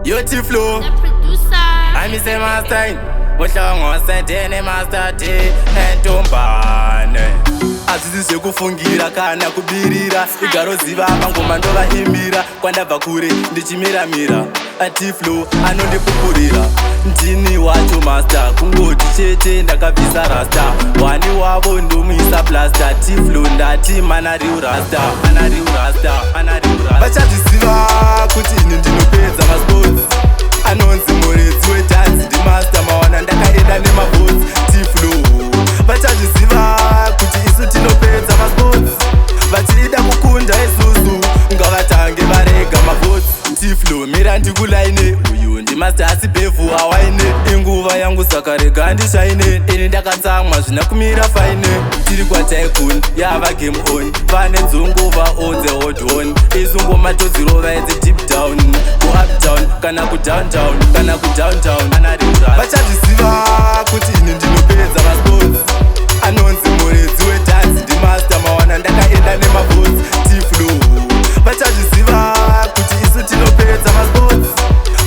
Yo T-Flow, the producer. I'm Mr. Master. Muhlongo sendene Master D entombane. Azizise kufungira kana kubirira igaro ziva mangoma ndova imbira kwandabva kure ndichimiramira T-Flow anondipupurira ndini wacho master kungoti chete ndakabvisa rasta wani wavo ndomuisa plaster T-Flow ndati mana riu rasta vachazviziva kuti ini ndinopedza masports anonzi muredzi wedhanzi ndimaster mawana ndakaenda nemabhotsi T-Flow vachazviziva kuti isu tinopedza masports vachida kukunda isusu ngavatange varega mabhotsi T-Flow mira ndikulaine uyu ndimaster asi bhevhu hawaine inguva yangu saka rega ndishaine ini ndakatsamwa zvina kumira faine tiri kwataikuni yava game on vane dzonguva on the hot on isungomatodzirova edze deep down ku-uptown kana ku-downtown vachazviziva kuti ini ndinopedza masports anonzi muredzi wedhanzi ndimaster mawana ndakaenda nemabhotsi T-Flow vachazviziva kuti isu tinopedza masports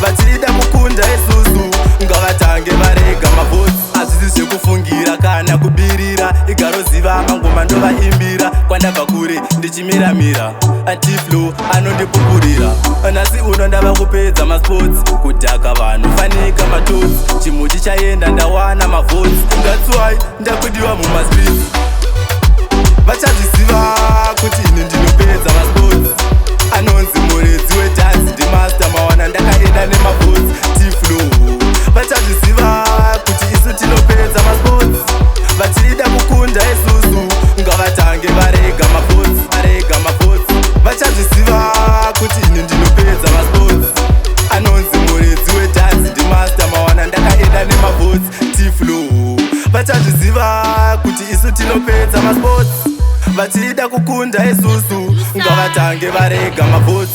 vachida kukunda isusu ngavatange varega mabhotsi hazvisi zvekufungira kana kubirira igaro ziva mangoma ndovaimbira kwandabva kure ndichimiramira T-Flow anondipupurira nhasi uno ndava kupedza masports kudhaka vanhu fanika matotsi chimuchi chaenda ndawana mavhotsi ngatsuwai ndakudiwa mumastreets vachazviziva kuti ini ndinopedza masports anonzi muredzi wedhanzi ndimaster mawana ndakaenda nemabhotsi T-Flow vachazviziva kuti isu tinopedza masports vachida kukunda isusu ngavatange varega mabhotsi vachazviziva kuti ini ndinopedza masports anonzi muredzi wedhanzi ndimaster mawana ndakaenda nemabhotsi T-Flow vachazviziva kuti isu tinopedza masports vachida kukunda isusu ngavatange varega mabhotsi